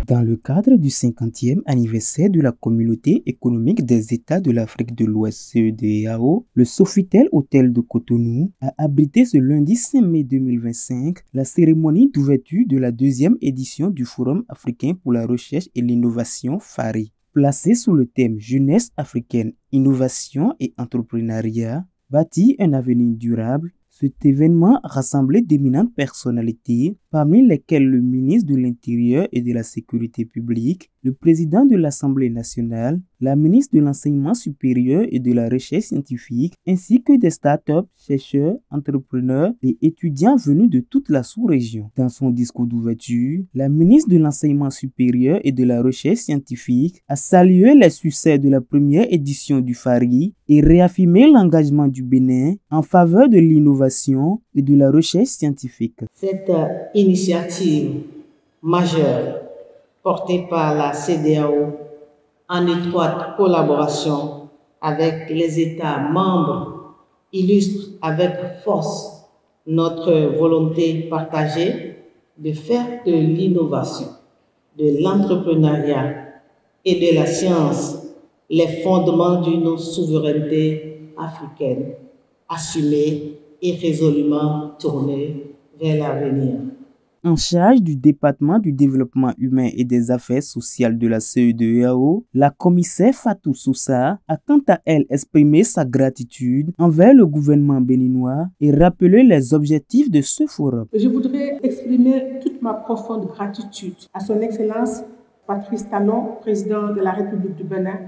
Dans le cadre du 50e anniversaire de la Communauté économique des États de l'Afrique de l'Ouest CEDEAO, le Sofitel Hôtel de Cotonou a abrité ce lundi 5 mai 2025 la cérémonie d'ouverture de la deuxième édition du Forum africain pour la recherche et l'innovation FARI. Placé sous le thème Jeunesse africaine, innovation et entrepreneuriat, bâtir un avenir durable, cet événement rassemblait d'éminentes personnalités, parmi lesquelles le ministre de l'Intérieur et de la Sécurité publique, le président de l'Assemblée nationale, la ministre de l'Enseignement supérieur et de la Recherche scientifique, ainsi que des startups, chercheurs, entrepreneurs et étudiants venus de toute la sous-région. Dans son discours d'ouverture, la ministre de l'Enseignement supérieur et de la Recherche scientifique a salué les succès de la première édition du FARI et réaffirmé l'engagement du Bénin en faveur de l'innovation et de la recherche scientifique. Cette initiative majeure portée par la CEDEAO en étroite collaboration avec les États membres illustre avec force notre volonté partagée de faire de l'innovation, de l'entrepreneuriat et de la science les fondements d'une souveraineté africaine assumée et résolument tournée vers l'avenir. En charge du département du développement humain et des affaires sociales de la CEDEAO, la commissaire Fatou Sousa a quant à elle exprimé sa gratitude envers le gouvernement béninois et rappelé les objectifs de ce forum. Je voudrais exprimer toute ma profonde gratitude à son Excellence Patrice Talon, président de la République du Bénin,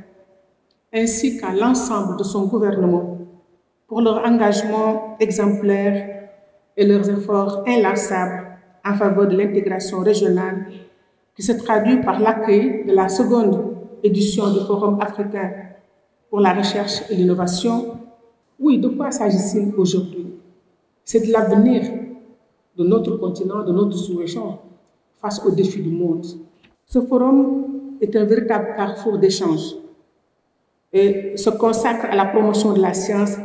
ainsi qu'à l'ensemble de son gouvernement pour leur engagement exemplaire et leurs efforts inlassables en faveur de l'intégration régionale qui se traduit par l'accueil de la seconde édition du Forum africain pour la recherche et l'innovation. Oui, de quoi s'agit-il aujourd'hui? C'est de l'avenir de notre continent, de notre sous-région face aux défis du monde. Ce forum est un véritable carrefour d'échanges et se consacre à la promotion de la science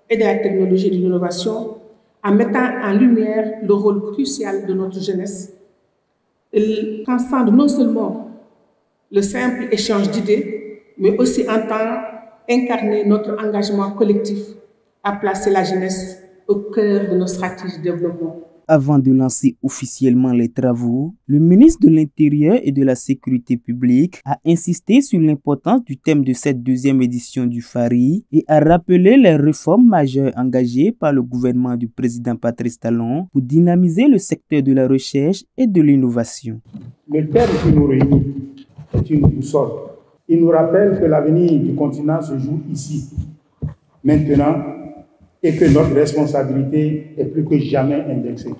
et de la technologie et de l'innovation en mettant en lumière le rôle crucial de notre jeunesse. Il transcende non seulement le simple échange d'idées, mais aussi entend incarner notre engagement collectif à placer la jeunesse au cœur de nos stratégies de développement. Avant de lancer officiellement les travaux, le ministre de l'Intérieur et de la Sécurité publique a insisté sur l'importance du thème de cette deuxième édition du FARI et a rappelé les réformes majeures engagées par le gouvernement du président Patrice Talon pour dynamiser le secteur de la recherche et de l'innovation. Le thème qui nous réunit est une boussole. Il nous rappelle que l'avenir du continent se joue ici, maintenant, et que notre responsabilité est plus que jamais indexée.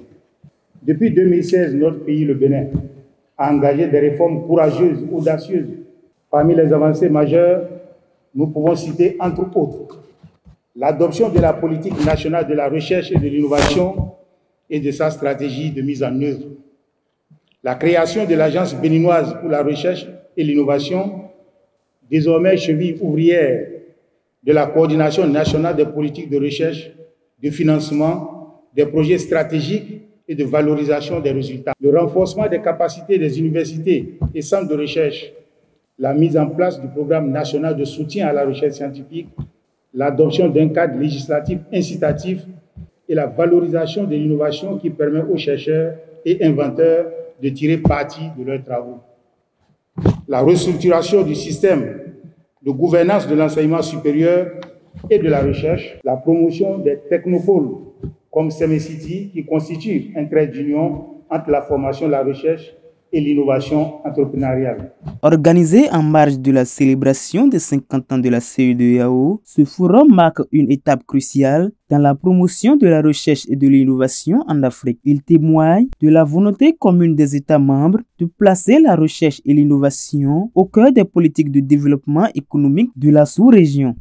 Depuis 2016, notre pays, le Bénin, a engagé des réformes courageuses, audacieuses. Parmi les avancées majeures, nous pouvons citer, entre autres, l'adoption de la politique nationale de la recherche et de l'innovation et de sa stratégie de mise en œuvre, la création de l'Agence béninoise pour la recherche et l'innovation, désormais cheville ouvrière de la coordination nationale des politiques de recherche, de financement, des projets stratégiques et de valorisation des résultats. Le renforcement des capacités des universités et centres de recherche, la mise en place du programme national de soutien à la recherche scientifique, l'adoption d'un cadre législatif incitatif et la valorisation de l'innovation qui permet aux chercheurs et inventeurs de tirer parti de leurs travaux. La restructuration du système de gouvernance de l'enseignement supérieur et de la recherche, la promotion des technopoles comme CMCT qui constitue un trait d'union entre la formation, la recherche et l'innovation entrepreneuriale. Organisé en marge de la célébration des 50 ans de la CEDEAO, ce forum marque une étape cruciale dans la promotion de la recherche et de l'innovation en Afrique. Il témoigne de la volonté commune des États membres de placer la recherche et l'innovation au cœur des politiques de développement économique de la sous-région.